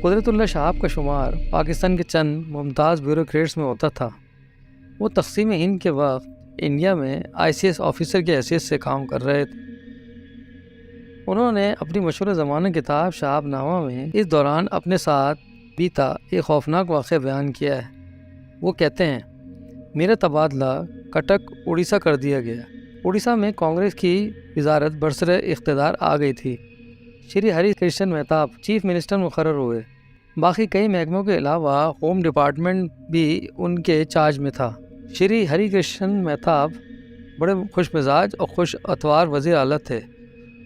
قدرت اللہ شہاب کا شمار پاکستان کے چند ممتاز بیوروکریٹس میں ہوتا تھا۔ وہ تقسیم ہند کے وقت انڈیا میں ICS آفیسر کی حیثیت سے کام کر رہے تھے۔ انہوں نے اپنی مشہور زمانہ کتاب شہاب نامہ میں اس دوران اپنے ساتھ بیتا ایک خوفناک واقعہ بیان کیا ہے۔ وہ کہتے ہیں، میرا تبادلہ کٹک اڑیسہ کر دیا گیا۔ اڑیسہ میں کانگریس کی وزارت برسر اقتدار آ گئی تھی۔ شری ہری کرشن مہتاب چیف منسٹر مقرر ہوئے۔ باقی کئی محکموں کے علاوہ ہوم ڈپارٹمنٹ بھی ان کے چارج میں تھا۔ شری ہری کرشن مہتاب بڑے خوش مزاج اور خوش اتوار وزیر اعلیٰ تھے۔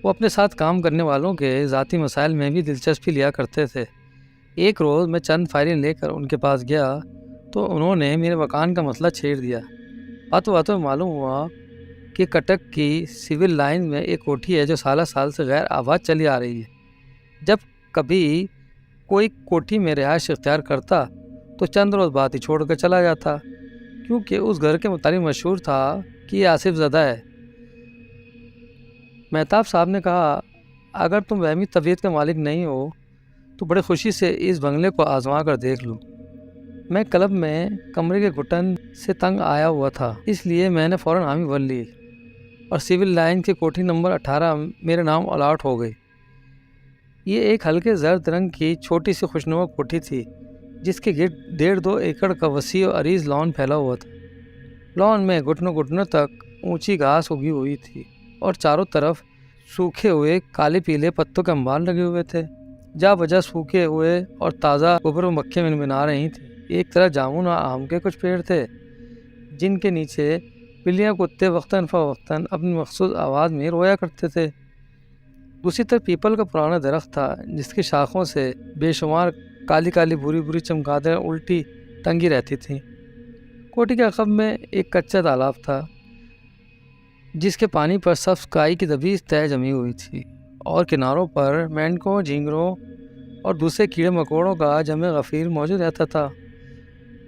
وہ اپنے ساتھ کام کرنے والوں کے ذاتی مسائل میں بھی دلچسپی لیا کرتے تھے۔ ایک روز میں چند فائلیں لے کر ان کے پاس گیا تو انہوں نے میرے مکان کا مسئلہ چھیڑ دیا۔ باتوں باتوں میں معلوم ہوا کہ کٹک کی سول لائن میں ایک کوٹھی ہے جو سالہ سال سے غیر آباد چلی آ رہی ہے۔ جب کبھی کوئی کوٹھی میں رہائش اختیار کرتا تو چند روز بعد ہی چھوڑ کر چلا جاتا، کیونکہ اس گھر کے متعلق مشہور تھا کہ یہ آصف زدہ ہے۔ مہتاب صاحب نے کہا، اگر تم وہمی طبیعت کے مالک نہیں ہو تو بڑے خوشی سے اس بنگلے کو آزما کر دیکھ لو۔ میں کلب میں کمرے کے گھٹن سے تنگ آیا ہوا تھا، اس لیے میں نے فوراً حامی بھر لی اور سول لائن کی کوٹھی نمبر 18 میرے نام الاٹ ہو گئی۔ یہ ایک ہلکے زرد رنگ کی چھوٹی سی خوشنما کوٹھی تھی جس کے گرد 1.5-2 ایکڑ کا وسیع و عریض لان پھیلا ہوا تھا۔ لان میں گھٹنوں تک اونچی گھاس اگی ہوئی تھی اور چاروں طرف سوکھے ہوئے کالے پیلے پتوں کے انبار لگے ہوئے تھے۔ جا بجا سوکھے ہوئے اور تازہ گوبر و مکھیاں منمنا رہی تھیں۔ ایک طرف جامن اور آم کے کچھ پیڑ تھے جن کے نیچے بلیاں کتے وقتاً فوقتاً اپنی مخصوص آواز میں رویا کرتے تھے۔ دوسری طرف پیپل کا پرانا درخت تھا جس کی شاخوں سے بے شمار کالی کالی بری چمگادیں الٹی ٹنگی رہتی تھیں۔ کوٹھی کے عقب میں ایک کچا تالاب تھا جس کے پانی پر سبز کائی کی دبی تہ جمی ہوئی تھی اور کناروں پر مینڈکوں، جھینگروں اور دوسرے کیڑے مکوڑوں کا جمع غفیر موجود رہتا تھا۔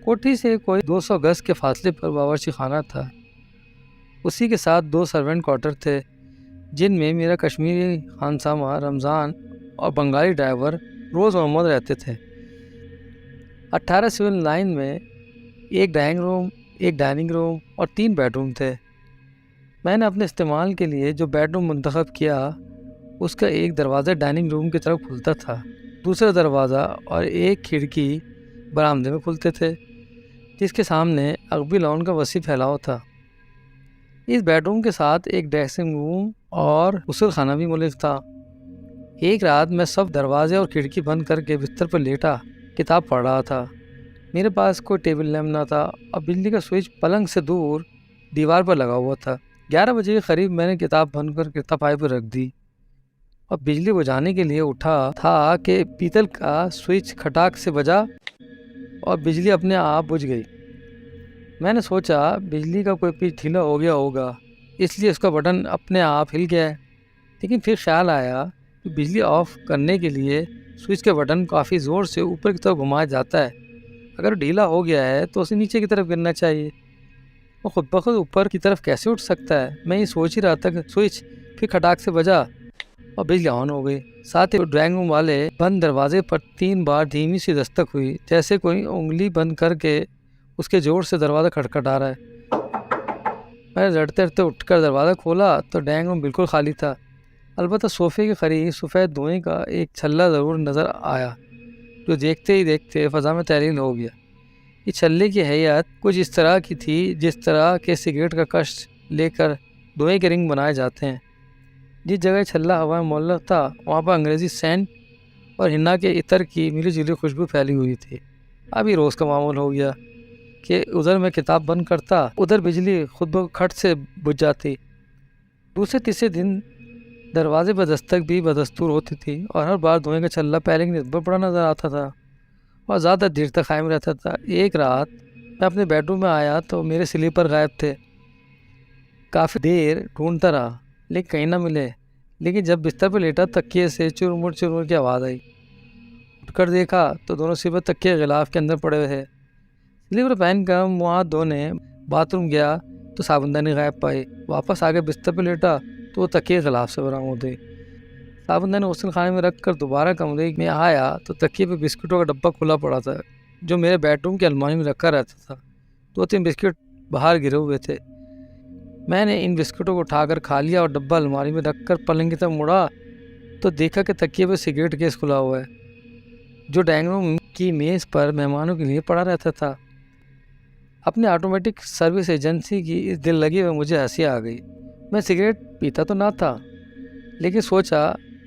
کوٹھی سے کوئی 200 گز کے فاصلے پر باورچی خانہ تھا۔ اسی کے ساتھ 2 سرونٹ کوارٹر تھے جن میں میرا کشمیری خانسامہ رمضان اور بنگالی ڈرائیور روز محمد رہتے تھے۔ 18 سول لائن میں ایک ڈرائنگ روم، ایک ڈائننگ روم اور 3 بیڈ روم تھے۔ میں نے اپنے استعمال کے لیے جو بیڈ روم منتخب کیا اس کا ایک دروازہ ڈائننگ روم کی طرف کھلتا تھا، دوسرا دروازہ اور ایک کھڑکی برآمدے میں کھلتے تھے جس کے سامنے عقبی لان کا وسیع پھیلاؤ تھا۔ اس بیڈ روم کے ساتھ ایک ڈریسنگ روم اور غسل خانہ بھی ملک تھا۔ ایک رات میں سب دروازے اور کھڑکی بند کر کے بستر پر لیٹا کتاب پڑھ رہا تھا۔ میرے پاس کوئی ٹیبل لیمپ نہ تھا اور بجلی کا سوئچ پلنگ سے دور دیوار پر لگا ہوا تھا۔ 11 بجے کے قریب میں نے کتاب بند کر کے تپائی پر رکھ دی اور بجلی بجھانے کے لیے اٹھا تھا کہ پیتل کا سوئچ کھٹاک سے بجا اور بجلی اپنے آپ بجھ گئی۔ میں نے سوچا بجلی کا کوئی پیچ ڈھیلا ہو گیا ہوگا، اس لیے اس کا بٹن اپنے آپ ہل گیا ہے، لیکن پھر خیال آیا کہ بجلی آف کرنے کے لیے سوئچ کے بٹن کافی زور سے اوپر کی طرف گھمایا جاتا ہے۔ اگر ڈھیلا ہو گیا ہے تو اسے نیچے کی طرف گرنا چاہیے۔ وہ خود بخود اوپر کی طرف کیسے اٹھ سکتا ہے؟ میں یہ سوچ ہی رہا تھا کہ سوئچ پھر کھٹاک سے بجا اور بجلی آن ہو گئی۔ ساتھ ہی ڈرائنگ روم والے بند دروازے پر 3 بار دھیمی سی دستک ہوئی، جیسے کوئی انگلی بند کر کے اس کے زور سے دروازہ کھٹکھٹا رہا ہے۔ میں نے لڑتے لڑتے اٹھ کر دروازہ کھولا تو ڈرائنگ روم بالکل خالی تھا، البتہ صوفے کے قریب سفید دھوئیں کا ایک چھلا ضرور نظر آیا جو دیکھتے ہی دیکھتے فضا میں تحلیل ہو گیا۔ یہ چھلے کی ہیئت کچھ اس طرح کی تھی جس طرح کے سگریٹ کا کش لے کر دھوئیں کے رنگ بنائے جاتے ہیں۔ جس جگہ چھلا ہوا میں معلق تھا وہاں پر انگریزی سینٹ اور ہنا کے عطر کی ملی جلی خوشبو پھیلی ہوئی تھی۔ ابھی روز کا معمول ہو گیا کہ ادھر میں کتاب بند کرتا، ادھر بجلی خود بخٹ سے بجھ جاتی۔ دوسرے تیسرے دن دروازے پر دستک بھی بدستور ہوتی تھی اور ہر بار دھوئیں کا چھلا پہلے کی نسبت بڑا نظر آتا تھا اور زیادہ دیر تک قائم رہتا تھا۔ ایک رات میں اپنے بیڈ روم میں آیا تو میرے سلیپر غائب تھے۔ کافی دیر ڈھونڈتا رہا لیکن کہیں نہ ملے، لیکن جب بستر پر لیٹا تکیے سے چرمر کی آواز آئی۔ اٹھ کر دیکھا تو دونوں سلیپر تکیے غلاف کے اندر پڑے ہوئے تھے۔ سلیپر پہن کر منہ ہاتھ دھونے باتھ روم گیا تو صابن دانی غائب پائی۔ واپس آ کے بستر پہ لیٹا تو وہ تکیے غلاف سے برآمد ہوئی۔ صابن دانی غسل خانے میں رکھ کر دوبارہ کمرے میں آیا تو تکیے پہ بسکٹوں کا ڈبہ کھلا پڑا تھا جو میرے بیڈ روم کی الماری میں رکھا رہتا تھا۔ 2-3 بسکٹ باہر گرے ہوئے تھے۔ میں نے ان بسکٹوں کو اٹھا کر کھا لیا اور ڈبہ الماری میں رکھ کر پلنگ کی طرف مڑا تو دیکھا کہ تکیے پہ سگریٹ کیس کھلا ہوا ہے جو ڈائننگ روم کی میز پر مہمانوں کے لیے پڑا رہتا تھا۔ اپنے آٹومیٹک سروس ایجنسی کی اس دل لگی میں مجھے ہنسی آ گئی۔ میں سگریٹ پیتا تو نہ تھا لیکن سوچا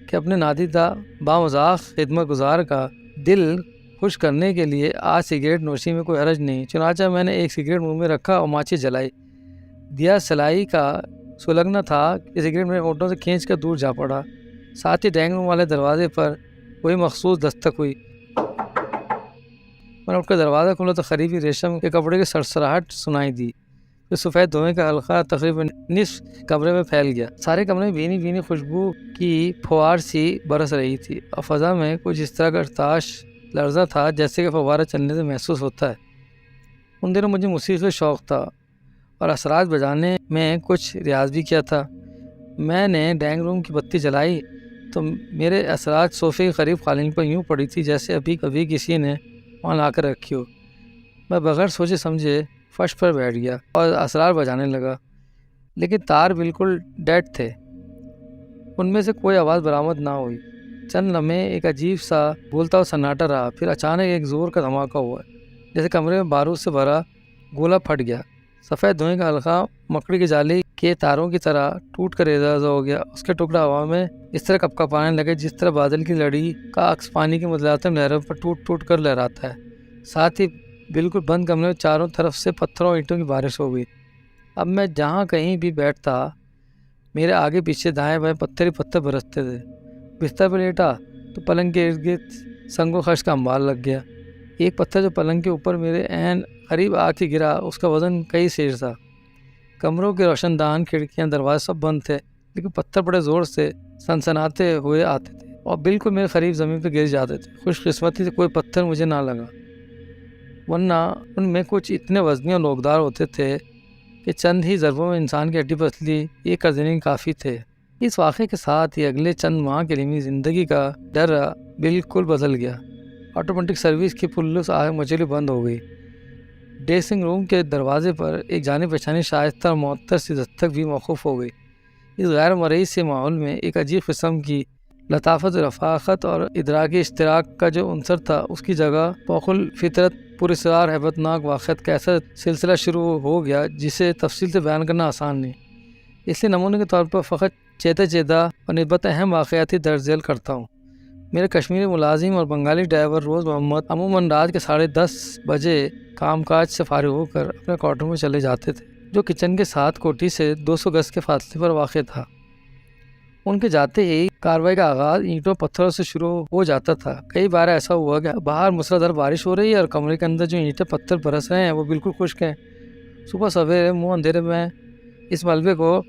کہ اپنے نادیدہ بامذاق خدمت گزار کا دل خوش کرنے کے لیے آج سگریٹ نوشی میں کوئی حرج نہیں۔ چنانچہ میں نے ایک سگریٹ منہ میں رکھا اور ماچس جلائی۔ دیا سلائی کا سلگنا تھا کہ سگریٹ میرے ہونٹوں سے کھینچ کر دور جا پڑا۔ ساتھ ہی ڈائننگ روم والے دروازے پر کوئی مخصوص دستک ہوئی۔ میں نے اٹھ کر دروازہ کھولا تو قریبی ریشم کے کپڑے کی سرسراہٹ سنائی دی۔ پھر سفید دھوئیں کا حلقہ تقریباً نصف کمرے میں پھیل گیا۔ سارے کمرے میں بھینی بھینی خوشبو کی پھوار سی برس رہی تھی اور فضا میں کچھ اس طرح کا ارتعاش لرزہ تھا جیسے کہ فوارہ چلنے سے محسوس ہوتا ہے۔ ان دنوں مجھے موسیقی کا شوق تھا اور اثرات بجانے میں کچھ ریاض بھی کیا تھا۔ میں نے ڈائننگ روم کی بتی جلائی تو میرے اثرات صوفے کے قریب قالین پر یوں پڑی تھی جیسے ابھی کبھی کسی نے وہاں لا کر رکھی ہو۔ میں بغیر سوچے سمجھے فرش پر بیٹھ گیا اور اسرار بجانے لگا، لیکن تار بالکل ڈیڈ تھے، ان میں سے کوئی آواز برآمد نہ ہوئی۔ چند لمحے ایک عجیب سا بولتا ہوا سناٹا رہا، پھر اچانک ایک زور کا دھماکہ ہوا جیسے کمرے میں بارود سے بھرا گولا پھٹ گیا۔ سفید دھوئیں کا حلقہ مکڑی کی جالی کے تاروں کی طرح ٹوٹ کر ریزہ ہو گیا۔ اس کے ٹکڑے ہوا میں اس طرح کپکپانے لگے جس طرح بادل کی لڑی کا عکس پانی کی متلاطم لہروں پر ٹوٹ ٹوٹ کر لہراتا ہے۔ ساتھ ہی بالکل بند کمرے میں چاروں طرف سے پتھروں اور اینٹوں کی بارش ہو گئی۔ اب میں جہاں کہیں بھی بیٹھتا میرے آگے پیچھے دائیں بائیں پتھر ہی پتھر برستے تھے۔ بستر پر لیٹا تو پلنگ کے ارد گرد سنگ و خش کا انبار لگ گیا۔ ایک پتھر جو پلنگ کے اوپر میرے عین قریب آ کے گرا اس کا وزن کئی سیر تھا۔ کمروں کے روشن دان، کھڑکیاں، دروازے سب بند تھے، لیکن پتھر بڑے زور سے سنسناتے ہوئے آتے تھے اور بالکل میرے قریب زمین پہ گر جاتے تھے۔ خوش قسمتی سے کوئی پتھر مجھے نہ لگا، ورنہ ان میں کچھ اتنے وزنی اور نوکدار ہوتے تھے کہ چند ہی ضربوں میں انسان کی ہڈی پسلی ایک کر دینے کافی تھے۔ اس واقعے کے ساتھ ہی اگلے چند ماہ کے لیے میری زندگی کا ڈر بالکل بدل گیا۔ آٹومیٹک سروس کی پلس آگ مچلی بند ہو گئی۔ ڈریسنگ روم کے دروازے پر ایک جانے پہچانی شائستہ اور معطر سی دستک بھی موقوف ہو گئی۔ اس غیر مرئی سے ماحول میں ایک عجیب قسم کی لطافت، رفاقت اور ادراکی اشتراک کا جو عنصر تھا اس کی جگہ فوق الفطرت پراسرار ہیبت ناک واقعات کا ایسا سلسلہ شروع ہو گیا جسے تفصیل سے بیان کرنا آسان نہیں، اس لیے نمونے کے طور پر فقط چیدہ اور نسبت اہم واقعاتی درج ذیل کرتا ہوں۔ میرے کشمیری ملازم اور بنگالی ڈرائیور روز محمد عموماً رات کے 10:30 بجے کام کاج سے فارغ ہو کر اپنے کوارٹر میں چلے جاتے تھے جو کچن کے ساتھ کوٹھی سے 200 گز کے فاصلے پر واقع تھا۔ ان کے جاتے ہی کارروائی کا آغاز اینٹوں پتھروں سے شروع ہو جاتا تھا۔ کئی بار ایسا ہوا کہ باہر مسلسل بارش ہو رہی ہے اور کمرے کے اندر جو اینٹیں پتھر برس رہے ہیں وہ بالکل خشک ہیں۔ صبح سویرے منہ اندھیرے میں اس ملبے کو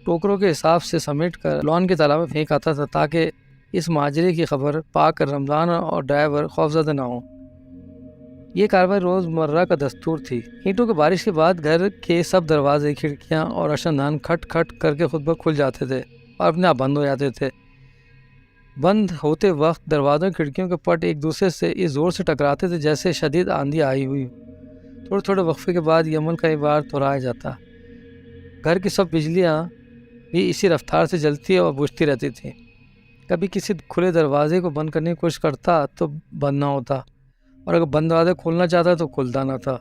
ٹوکروں کے حساب سے سمیٹ کر لان کے تالاب میں پھینک آتا تھا تاکہ اس ماجرے کی خبر پا کر رمضان اور ڈرائیور خوفزدہ نہ ہوں۔ یہ کارروائی روز مرہ کا دستور تھی۔ اینٹوں کی بارش کے بعد گھر کے سب دروازے، کھڑکیاں اور روشندان کھٹ کھٹ کر کے خود بخود کھل جاتے تھے اور اپنے آپ بند ہو جاتے تھے۔ بند ہوتے وقت دروازوں اور کھڑکیوں کے پٹ ایک دوسرے سے اس زور سے ٹکراتے تھے جیسے شدید آندھی آئی ہوئی۔ تھوڑے تھوڑے وقفے کے بعد یہ عمل کئی بار دہرایا جاتا۔ گھر کی سب بجلیاں بھی اسی رفتار سے جلتی اور بجھتی رہتی تھیں۔ کبھی کسی کھلے دروازے کو بند کرنے کی کوشش کرتا تو بند نہ ہوتا، اور اگر بند دروازے کھولنا چاہتا تو کھلتا نہ تھا۔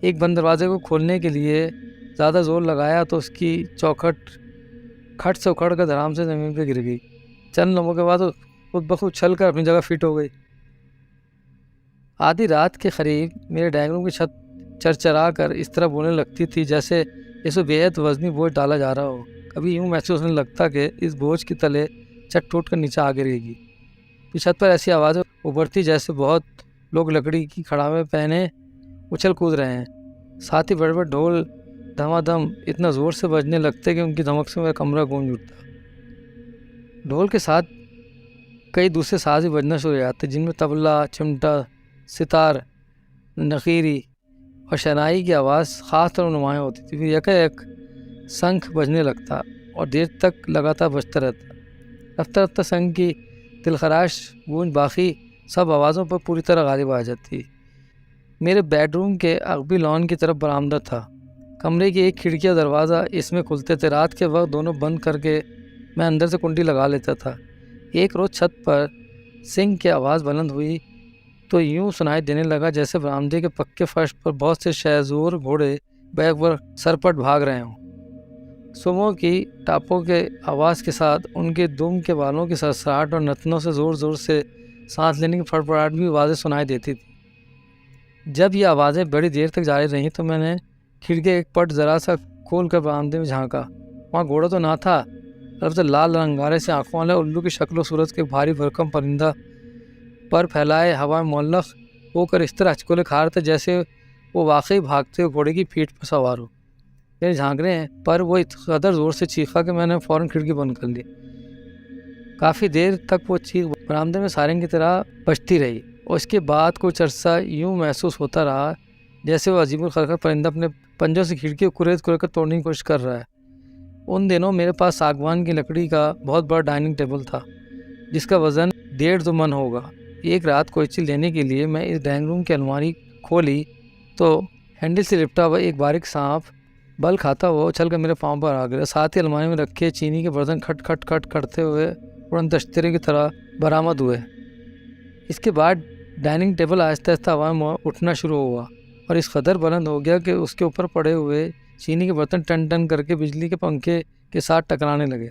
ایک بند دروازے کو کھولنے کے لیے زیادہ زور لگایا تو اس کی چوکھٹ کھٹ سے اکھڑ کر دھڑام سے زمین پہ گر گئی۔ چند لمحوں کے بعد خود بخود چھل کر اپنی جگہ فٹ ہو گئی۔ آدھی رات کے قریب میرے ڈائننگ روم کی چھت چرچرا کر اس طرح بولنے لگتی تھی جیسے اس کو بے حد وزنی بوجھ ڈالا جا رہا ہو۔ کبھی یوں محسوس ہونے لگتا کہ اس بوجھ کے تلے چھت ٹوٹ کر نیچے آ گرے گی۔ پھر چھت پر ایسی آوازیں ابھرتی جیسے بہت لوگ لکڑی کی کھڑاویں پہنے اچھل کود رہے ہیں۔ ساتھ ہی بڑے بڑے ڈھول دھما دھم اتنا زور سے بجنے لگتے کہ ان کی دھمک سے میرا کمرہ گونج اٹھتا۔ ڈھول کے ساتھ کئی دوسرے ساز بھی بجنا شروع ہو جاتے جن میں طبلہ، چمٹا، ستار، نخیری اور شنائی کی آواز خاص طور نمایاں ہوتی تھی۔ پھر یک شنکھ بجنے لگتا اور دیر تک لگاتار بجتا رہتا۔ رفتہ رفتہ سنگ کی دلخراش گونج باقی سب آوازوں پر پوری طرح غالب آ جاتی۔ میرے بیڈ روم کے عقبی لان کی طرف برآمدہ تھا۔ کمرے کی ایک کھڑکی اور دروازہ اس میں کھلتے تھے۔ رات کے وقت دونوں بند کر کے میں اندر سے کنڈی لگا لیتا تھا۔ ایک روز چھت پر سنگ کی آواز بلند ہوئی تو یوں سنائی دینے لگا جیسے برآمدے کے پکے فرش پر بہت سے شہزور گھوڑے بیک پر سرپٹ بھاگ رہے ہوں۔ صبح کی ٹاپوں کے آواز کے ساتھ ان کے دم کے بالوں کی سرسراہٹ اور نتنوں سے زور زور سے سانس لینے کی فڑفڑاہٹ بھی واضح سنائی دیتی تھی۔ جب یہ آوازیں بڑی دیر تک جاری رہیں تو میں نے کھڑکی ایک پٹ ذرا سا کھول کر برآمدے میں جھانکا۔ وہاں گھوڑا تو نہ تھا، البتہ لال رنگارے سے آنکھوں والے الو کی شکل و صورت کے بھاری بھرکم پرندہ پر پھیلائے ہوا میں معلق ہو کر اس طرح ہچکولے کھا رہا تھا جیسے وہ واقعی بھاگتے ہوئے گھوڑے کی پیٹھ پر سوار ہو۔ میرے جھانکنے پر وہ اس قدر زور سے چیخا کہ میں نے فوراً کھڑکی بند کر لی۔ کافی دیر تک وہ چیخ برآمدے میں سائرن کی طرح بجتی رہی اور اس کے بعد کچھ عرصہ یوں محسوس ہوتا رہا جیسے وہ عجیب الخلقت پرندہ اپنے پنجوں سے کھڑکی کو کرید کر توڑنے کی کوشش کر رہا ہے۔ ان دنوں میرے پاس ساگوان کی لکڑی کا بہت بڑا ڈائننگ ٹیبل تھا جس کا وزن 1.5 من ہوگا۔ ایک رات کوئچی لینے کے لیے میں اس ڈائننگ روم کی الماری کھولی تو ہینڈل سے لپٹا ہوا ایک باریک سانپ بل کھاتا ہوا اچھل کر میرے پاؤں پر آ گیا۔ ساتھ ہی الماری میں رکھے چینی کے برتن کھٹ کھٹ کھٹ کرتے ہوئے اڑن دشترے کی طرح برآمد ہوئے۔ اس کے بعد ڈائننگ ٹیبل آہستہ آہستہ ہوا میں اٹھنا شروع ہوا اور اس قدر بلند ہو گیا کہ اس کے اوپر پڑے ہوئے چینی کے برتن ٹن ٹن کر کے بجلی کے پنکھے کے ساتھ ٹکرانے لگے۔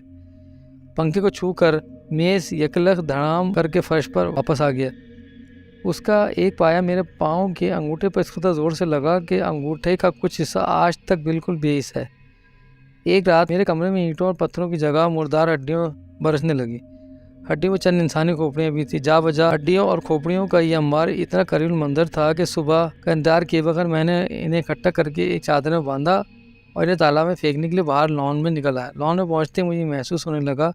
پنکھے کو چھو کر میز یکلخ دھڑام کر کے فرش پر واپس آ گیا۔ اس کا ایک پایا میرے پاؤں کے انگوٹھے پر اس قدر زور سے لگا کہ انگوٹھے کا کچھ حصہ آج تک بالکل بے حس ہے۔ ایک رات میرے کمرے میں اینٹوں اور پتھروں کی جگہ مردار ہڈیوں برسنے لگی۔ ہڈیوں میں چند انسانی کھوپڑیاں بھی تھیں۔ جا بجا ہڈیوں اور کھوپڑیوں کا یہ انبار اتنا قریب منظر تھا کہ صبح کا انتظار کیے بغیر میں نے انہیں اکٹھا کر کے ایک چادر میں باندھا اور انہیں تالاب میں پھینکنے کے لیے باہر لان میں نکل آیا۔ لان میں پہنچتے مجھے محسوس ہونے لگا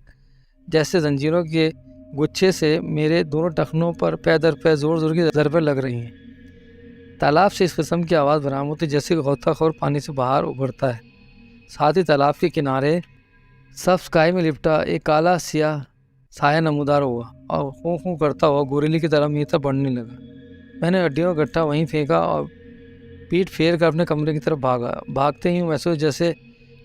جیسے زنجیروں کے گچھے سے میرے دونوں ٹخنوں پر پے در پے زور زور کی ضربیں لگ رہی ہیں۔ تالاب سے اس قسم کی آواز برآمد ہوتی جیسے غوطہ خور پانی سے باہر ابھرتا ہے۔ ساتھ ہی تالاب کے کنارے سبز کائی میں لپٹا ایک کالا سیاہ سایہ نمودار ہوا اور خوں خوں کرتا ہوا گوریلی کی طرح میری طرف بڑھنے لگا۔ میں نے ہڈیوں کا گٹھا وہیں پھینکا اور پیٹ پھیر کر اپنے کمرے کی طرف بھاگا۔ بھاگتے ہی محسوس جیسے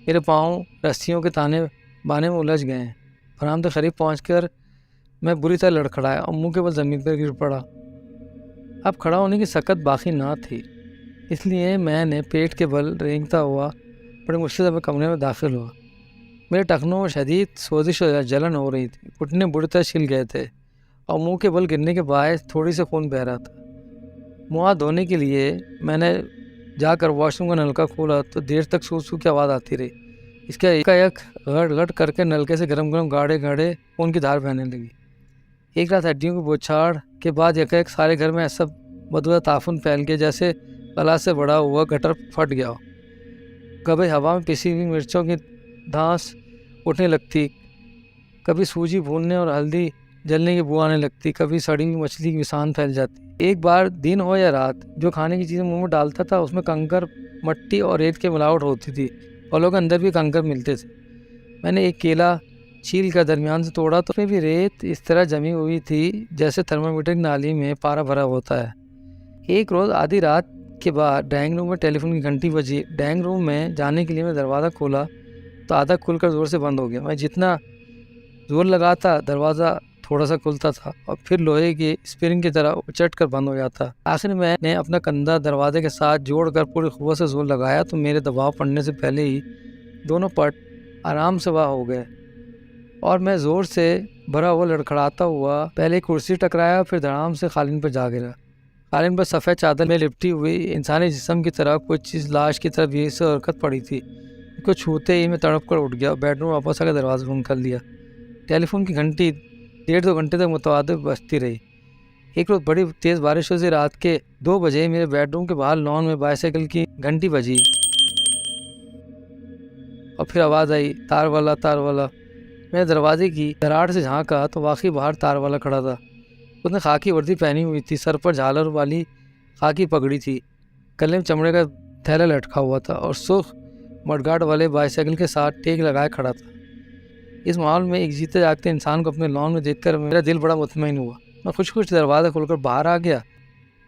میرے پاؤں رسیوں کے تانے بانے میں الجھ گئے ہیں۔ برآمدے قریب پہنچ کر میں بری طرح لڑکھڑایا اور منہ کے بل زمین پر گر پڑا۔ اب کھڑا ہونے کی سکت باقی نہ تھی، اس لیے میں نے پیٹ کے بل رینگتا ہوا بڑی مشکل سے اپنے کمرے میں داخل ہوا۔ میرے ٹخنوں میں شدید سوزش اور جلن ہو رہی تھی، گھٹنے بری طرح چھل گئے تھے اور منہ کے بل گرنے کے باعث تھوڑی سے خون بہہ رہا تھا۔ منہ ہاتھ دھونے کے لیے میں نے جا کر واش روم کا نلکا کھولا تو دیر تک سو سو کی آواز آتی رہی۔ اس کا ایک غٹ غٹ کر کے نلکے سے گرم گرم گاڑے گاڑے خون کی دھار بہنے لگی۔ ایک رات ہڈیوں کی بوچھاڑ کے بعد یکایک سارے گھر میں ایسا بدبودار تعفن پھیل گیا جیسے کلا سے بڑا ہوا گٹر پھٹ گیا ہو۔ کبھی ہوا میں پسی ہوئی مرچوں کی دھانس اٹھنے لگتی، کبھی سوجی بھوننے اور ہلدی جلنے کی بو آنے لگتی، کبھی سڑی ہوئی مچھلی کی وسان پھیل جاتی۔ ایک بار دن ہو یا رات جو کھانے کی چیزیں منہ میں ڈالتا تھا اس میں کنکر، مٹی اور ریت کی ملاوٹ ہوتی تھی۔ پھلوں کے اندر بھی کنکر ملتے تھے۔ میں نے ایک کیلا چھیل کر درمیان سے توڑا تو اس میں بھی ریت اس طرح جمی ہوئی تھی جیسے تھرمامیٹر کی نالی میں پارا بھرا ہوتا ہے۔ ایک روز آدھی رات کے بعد ڈائننگ روم میں ٹیلی فون کی گھنٹی بجی۔ ڈائننگ روم میں جانے کے لیے میں دروازہ کھولا تو آدھا کھل کر زور سے بند ہو گیا۔ میں جتنا زور لگاتا دروازہ تھوڑا سا کھلتا تھا اور پھر لوہے کی اسپرنگ کی طرح اچٹ کر بند ہو جاتا۔ آخر میں نے اپنا کندھا دروازے کے ساتھ جوڑ کر پوری قوت سے زور لگایا تو میرے دباؤ پڑنے سے پہلے ہی دونوں پٹ آرام سے واہ ہو گئے اور میں زور سے بھرا ہوا لڑکھڑاتا ہوا پہلے ایک کرسی ٹکرایا پھر دھڑام سے قالین پر جا گرا۔ قالین پر سفید چادر میں لپٹی ہوئی انسانی جسم کی طرح کوئی چیز لاش کی طرح بے سے حرکت پڑی تھی۔ اس کو چھوتے ہی میں تڑپ کر اٹھ گیا اور بیڈ روم واپس آ کر دروازہ بند کر لیا۔ ٹیلی فون کی گھنٹی 1.5-2 گھنٹے تک متواتر بجتی رہی۔ ایک روز بڑی تیز بارش ہوئی، رات کے 2 بجے میرے بیڈ روم کے باہر لان میں بائیسیکل کی گھنٹی بجی اور پھر آواز آئی، تار والا تار والا۔ میں دروازے کی دراڑ سے جھانکا تو واقعی باہر تار والا کھڑا تھا۔ اس نے خاکی وردی پہنی ہوئی تھی، سر پر جھالر والی خاکی پگڑی تھی، گلے میں چمڑے کا تھیلا لٹکا ہوا تھا اور سرخ مڈگارڈ والے بائیسیکل کے ساتھ ٹیک لگائے کھڑا تھا۔ اس ماحول میں ایک جیتے جاگتے انسان کو اپنے لان میں دیکھ کر میرا دل بڑا مطمئن ہوا۔ میں خوش دروازہ کھول کر باہر آ گیا۔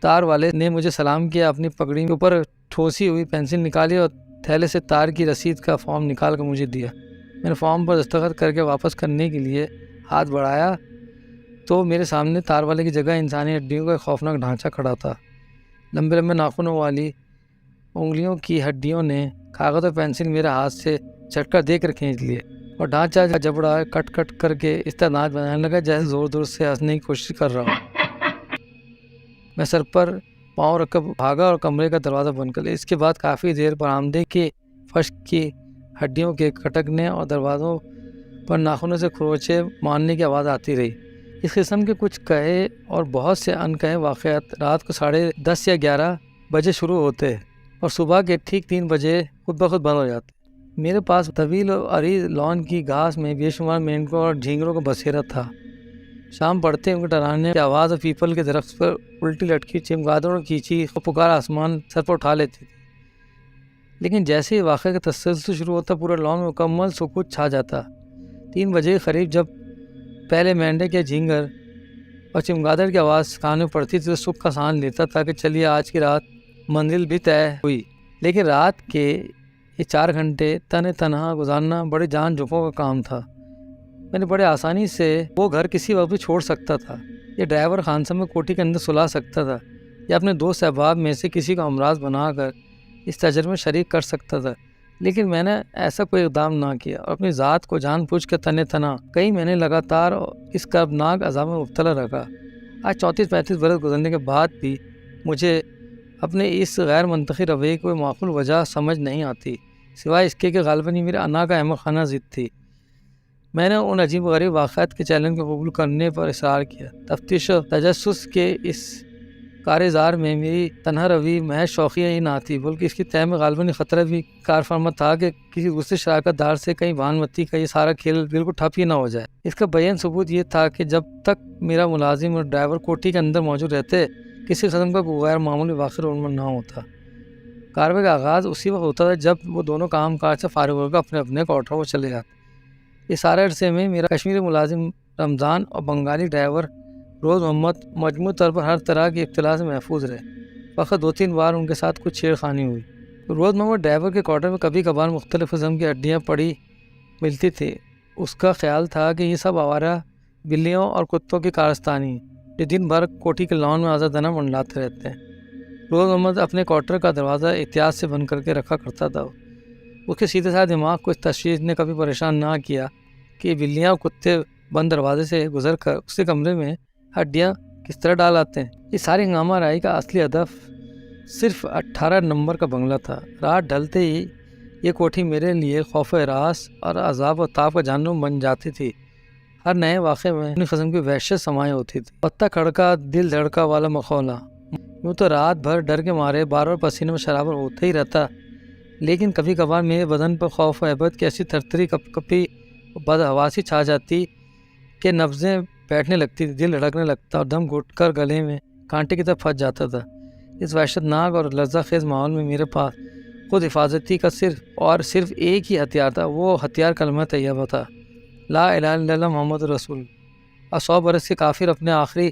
تار والے نے مجھے سلام کیا، اپنی پگڑی کے اوپر ٹھوسی ہوئی پینسل نکالی اور تھیلے سے تار کی رسید کا فارم نکال کر مجھے دیا۔ میں نے فارم پر دستخط کر کے واپس کرنے کے لیے ہاتھ بڑھایا تو میرے سامنے تار والے کی جگہ انسانی ہڈیوں کا ایک خوفناک ڈھانچہ کھڑا تھا۔ لمبے لمبے ناخنوں والی انگلیوں کی ہڈیوں نے کاغذ اور پینسل میرے ہاتھ سے جھٹکا دے کر کھینچ لیے اور ڈھانچہ جبڑا کٹ کٹ کر کے اس طرح ناچ بنانے لگا جیسے زور زور سے ہنسنے کی کوشش کر رہا ہوں۔ میں سر پر پاؤں رکھ کر بھاگا اور کمرے کا دروازہ بند کر لیا۔ اس کے بعد کافی دیر برآمدے کے فرش کی ہڈیوں کے کھٹکنے اور دروازوں پر ناخنوں سے کھروچے مارنے کی آواز آتی رہی۔ اس قسم کے کچھ کہے اور بہت سے ان کہے واقعات رات کو 10:30 یا 11 بجے شروع ہوتے اور صبح کے ٹھیک 3 بجے خود بخود بند ہو جاتے۔ میرے پاس طویل اور عریض لان کی گھاس میں بے شمار مینڈکوں اور جھینگروں کا بسیرا تھا۔ شام پڑتے ان کے ٹرانے کی آواز اور پیپل کے درخت پر الٹی لٹکی چمگادڑوں کی چیخ اور پکار آسمان سر پر اٹھا لیتی تھی۔ لیکن جیسے ہی واقعے کا تسلسل شروع ہوتا پورا لان میں مکمل سکوت چھا جاتا۔ 3 بجے کے قریب جب پہلے مینڈک یا جھینگر اور چمگادڑ کی آواز کانوں میں پڑتی تھی تو سکھ کا سانس لیتا تھا کہ چلیے آج کی رات منزل بھی طے ہوئی۔ لیکن رات کے یہ 4 گھنٹے تنہا گزارنا بڑے جان جھوکوں کا کام تھا۔ میں نے بڑے آسانی سے وہ گھر کسی وقت بھی چھوڑ سکتا تھا، یا ڈرائیور خانسا میں کوٹھی کے اندر سلا سکتا تھا، یا اپنے دوست احباب میں سے کسی کو ہمراز بنا کر اس تجربے میں شریک کر سکتا تھا۔ لیکن میں نے ایسا کوئی اقدام نہ کیا اور اپنی ذات کو جان بوجھ کے تنہا کئی مہینے لگاتار اس کربناک عذاب میں مبتلا رکھا۔ آج 34-35 برس گزرنے کے بعد بھی مجھے اپنے اس غیر منطقی رویے کی کوئی معقول وجہ سمجھ نہیں آتی، سوائے اس کے کہ غالباً یہ میرے انا کا احمق خانہ ضد تھی۔ میں نے ان عجیب غریب واقعات کے چیلنج کو قبول کرنے پر اصرار کیا۔ تفتیش و تجسس کے اس کارزار میں میری تنہا روی محض شوقیہ ہی نہ تھی، بلکہ اس کی تہ میں غالباً یہ خطرہ بھی کار فرما تھا کہ کسی دوسرے شراکت دار سے کہیں بھانمتی کا یہ سارا کھیل بالکل ٹھپ ہی نہ ہو جائے۔ اس کا بیان ثبوت یہ تھا کہ جب تک میرا ملازم اور ڈرائیور کوٹھی کے اندر موجود رہتے کسی قسم کا کوئی غیر معمولی واقعہ رونما نہ ہوتا۔ کاروائی کا آغاز اسی وقت ہوتا تھا جب وہ دونوں کام کاج سے فارغ ہو کر اپنے اپنے کوٹروں کو چلے جاتے۔ اس سارے عرصے میں میرا کشمیری ملازم رمضان اور بنگالی ڈرائیور روز محمد مجموعی طور پر ہر طرح کی ابتلا سے محفوظ رہے۔ فقط 2-3 بار ان کے ساتھ کچھ چھیڑخانی ہوئی۔ روز محمد ڈرائیور کے کوارٹر میں کبھی کبھار مختلف قسم کی ہڈیاں پڑی ملتی تھیں۔ اس کا خیال تھا کہ یہ سب آوارہ بلیوں اور کتوں کی کارستانی جو دن بھر کوٹھی کے لان میں آزادانہ منڈلاتے رہتے ہیں۔ روز محمد اپنے کوارٹر کا دروازہ احتیاط سے بند کر کے رکھا کرتا تھا۔ اس کے سیدھے ساتھ دماغ کو اس تشویش نے کبھی پریشان نہ کیا کہ بلیاں اور کتے بند دروازے سے گزر کر اس کے کمرے میں ہڈیاں کس طرح ڈال آتے ہیں۔ یہ ساری ہنگامہ رائی کا اصلی ہدف صرف 18 نمبر کا بنگلہ تھا۔ رات ڈھلتے ہی یہ کوٹھی میرے لیے خوف و ہراس اور عذاب و تاب کا جہنم بن جاتی تھی۔ ہر نئے واقعے میں اپنی قسم کی وحشت سمائے ہوتی تھی۔ پتہ کھڑکا دل دھڑکا والا مخولہ، یوں تو رات بھر ڈر کے مارے بار بار پسینے میں شرابور ہوتا ہی رہتا، لیکن کبھی کبھار میرے بدن پر خوف و ہیبت کی ایسی تھرتھری کپ کپی بدحواسی چھا جاتی کہ نبضیں بیٹھنے لگتی تھی، دل دھڑکنے لگتا اور دم گھٹ کر گلے میں کانٹے کی طرح پھنس جاتا تھا۔ اس وحشت ناک اور لرزہ خیز ماحول میں میرے پاس خود حفاظتی کا صرف ایک ہی ہتھیار تھا۔ وہ ہتھیار کلمہ طیبہ تھا، لا الہ الا اللہ محمد رسول۔ اور 100 برس کے کافر اپنے آخری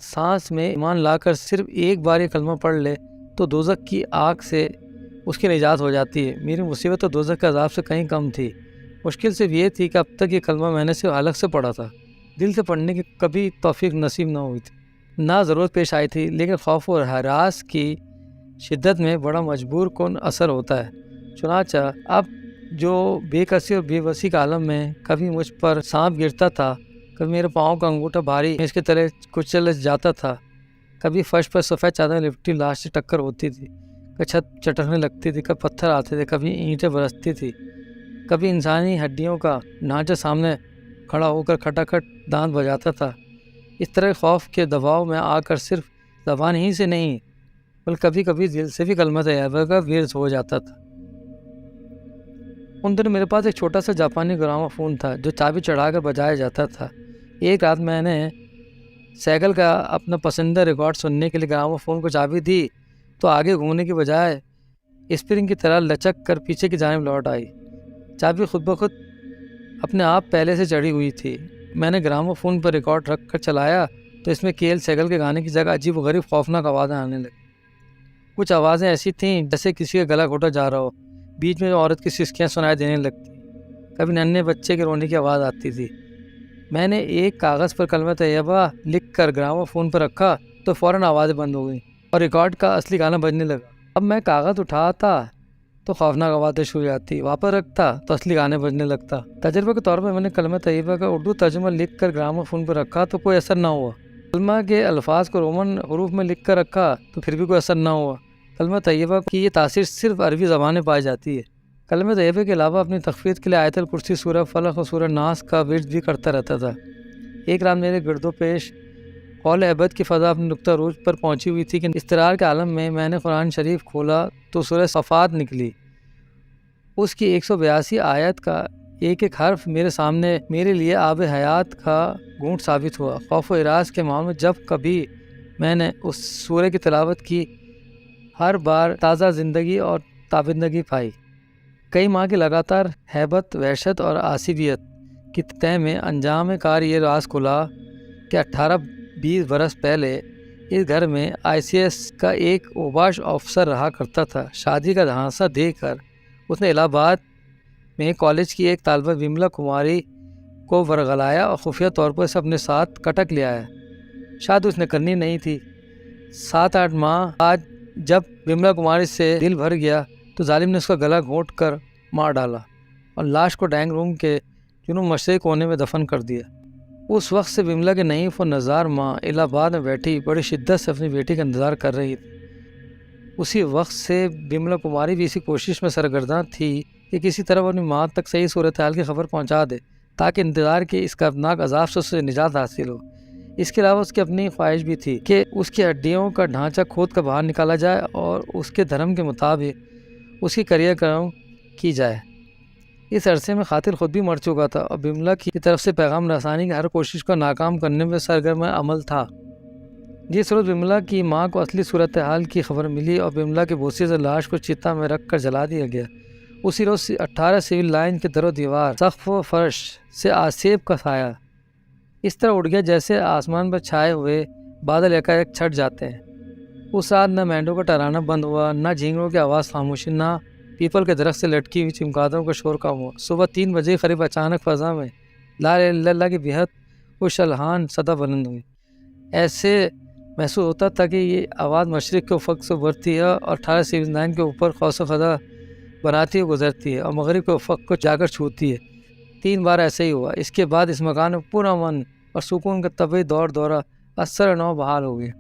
سانس میں ایمان لا کر صرف ایک بار یہ کلمہ پڑھ لے تو دوزخ کی آگ سے اس کی نجات ہو جاتی ہے۔ میری مصیبت تو دوزخ کے عذاب سے کہیں کم تھی۔ مشکل صرف یہ تھی کہ اب تک یہ کلمہ میں نے صرف حلق سے پڑھا تھا، دل سے پڑھنے کی کبھی توفیق نصیب نہ ہوئی تھی، نہ ضرورت پیش آئی تھی۔ لیکن خوف و ہراس کی شدت میں بڑا مجبور کن اثر ہوتا ہے۔ چنانچہ اب جو بے کسی اور بے بسی کا عالم میں کبھی مجھ پر سانپ گرتا تھا، کبھی میرے پاؤں کا انگوٹھا بھاری اس کے تلے کچل جاتا تھا، کبھی فرش پر سفید چادر لپٹی لاش سے ٹکر ہوتی تھی، کبھی چھت چٹکنے لگتی تھی، کبھی پتھر آتے تھے، کبھی اینٹیں برستی تھی، کبھی انسانی ہڈیوں کا ڈھانچہ سامنے کھڑا ہو کر کھٹاکھٹ دانت بجاتا تھا۔ اس طرح خوف کے دباؤ میں آ کر صرف زبان ہی سے نہیں بلکہ کبھی کبھی دل سے بھی کلمہ طیبہ کا ورد ہو جاتا تھا۔ ان دنوں میرے پاس ایک چھوٹا سا جاپانی گرامو فون تھا جو چابی چڑھا کر بجایا جاتا تھا۔ ایک رات میں نے سائیکل کا اپنا پسندیدہ ریکارڈ سننے کے لیے گرامو فون کو چابی دی تو آگے گھومنے کی بجائے اسپرنگ کی طرح لچک کر پیچھے کی جانب لوٹ آئی۔ چابی خود بخود اپنے آپ پہلے سے چڑھی ہوئی تھی۔ میں نے گراموفون پر ریکارڈ رکھ کر چلایا تو اس میں کے ایل سہگل کے گانے کی جگہ عجیب و غریب خوفناک آوازیں آنے لگیں۔ کچھ آوازیں ایسی تھیں جیسے کسی کا گلا گھوٹا جا رہا ہو، بیچ میں عورت کی سسکیاں سنائی دینے لگتی، کبھی ننھے بچے کے رونے کی آواز آتی تھی۔ میں نے ایک کاغذ پر کلمہ طیبہ لکھ کر گراموفون پر رکھا تو فوراً آوازیں بند ہو گئیں اور ریکارڈ کا اصلی گانا بجنے لگا۔ اب میں کاغذ اٹھاتا تو خوفناک آوازیں شروع ہو جاتی، واپس رکھتا تو اصلی گانے بجنے لگتا۔ تجربے کے طور پر میں نے کلمہ طیبہ کا اردو ترجمہ لکھ کر گراموفون پر رکھا تو کوئی اثر نہ ہوا۔ کلمہ کے الفاظ کو رومن حروف میں لکھ کر رکھا تو پھر بھی کوئی اثر نہ ہوا۔ کلمہ طیبہ کی یہ تاثیر صرف عربی زبان میں پائی جاتی ہے۔ کلمہ طیبہ کے علاوہ اپنی تخفیف کے لیے آیت الکرسی، سورہ فلق اور سورہ ناس کا ورد بھی کرتا رہتا تھا۔ ایک رات میرے گرد و پیش قول ابد کی فضا اپنے نقطہ عروج پر پہنچی ہوئی تھی کہ اضطرار کے عالم میں نے قرآن شریف کھولا تو سورہ صفات نکلی۔ اس کی 182 آیت کا ایک ایک حرف میرے سامنے میرے لیے آب حیات کا گھونٹ ثابت ہوا۔ خوف و ہراس کے ماحول میں جب کبھی میں نے اس سورہ کی تلاوت کی، ہر بار تازہ زندگی اور تابندگی پائی۔ کئی ماہ کی لگاتار ہیبت، وحشت اور عصبیت کی تہ میں انجام کار یہ راز کھلا کہ 18-20 برس پہلے اس گھر میں ICS کا ایک اوباش افسر رہا کرتا تھا۔ شادی کا دھانسا دے کر اس نے الہ آباد میں کالج کی ایک طالبہ وملا کماری کو ورغلایا اور خفیہ طور پر اسے اپنے ساتھ کٹک لے آیا۔ شاید اس نے کرنی نہیں تھی۔ 7-8 ماہ بعد جب وملا کماری سے دل بھر گیا تو ظالم نے اس کا گلا گھونٹ کر مار ڈالا اور لاش کو ڈائننگ روم کے جنوب مشرقی کونے میں دفن کر دیا۔ اس وقت سے وملا کے نحیف و نزار ماں الہ آباد میں بیٹھی بڑی شدت سے اپنی بیٹی کا انتظار کر رہی تھی۔ اسی وقت سے وملا کماری بھی اسی کوشش میں سرگرداں تھی کہ کسی طرح اپنی ماں تک صحیح صورتحال کی خبر پہنچا دے تاکہ انتظار کے اس دردناک عذاب سے اسے نجات حاصل ہو۔ اس کے علاوہ اس کی اپنی خواہش بھی تھی کہ اس کی ہڈیوں کا ڈھانچہ کھود کر باہر نکالا جائے اور اس کے دھرم کے مطابق اس کی کریہ کرم کی جائے۔ اس عرصے میں قاتل خود بھی مر چکا تھا اور وملا کی طرف سے پیغام رسانی کی ہر کوشش کو ناکام کرنے میں سرگرم عمل تھا۔ جس روز وملا کی ماں کو اصلی صورتحال کی خبر ملی اور وملا کے بوسے سے لاش کو چتا میں رکھ کر جلا دیا گیا، اسی روز 18 سول لائن کے در و دیوار، سقف و فرش سے آسیب کا سایہ اس طرح اڑ گیا جیسے آسمان پر چھائے ہوئے بادل یکایک چھٹ جاتے ہیں۔ اس رات نہ مینڈوں کا ٹرانا بند ہوا، نہ جھینگروں کی آواز خاموشی، نہ پیپل کے درخت سے لٹکی ہوئی چمگادڑوں کا شور کم ہوا۔ صبح 3 بجے قریب اچانک فضا میں لا الہ الا اللہ کی بےحد خوشالحان صدا بلند ہوئی۔ ایسے محسوس ہوتا تھا کہ یہ آواز مشرق کے افق سے ابھرتی ہے اور 18 سول لائن کے اوپر قوس قزح بناتی ہوئی گزرتی ہے اور مغرب کے افق کو جا کر چھوتی ہے۔ 3 بار ایسے ہی ہوا۔ اس کے بعد اس مکان میں پورا امن اور سکون کا طبعی دورہ اثر نو بحال ہو گیا۔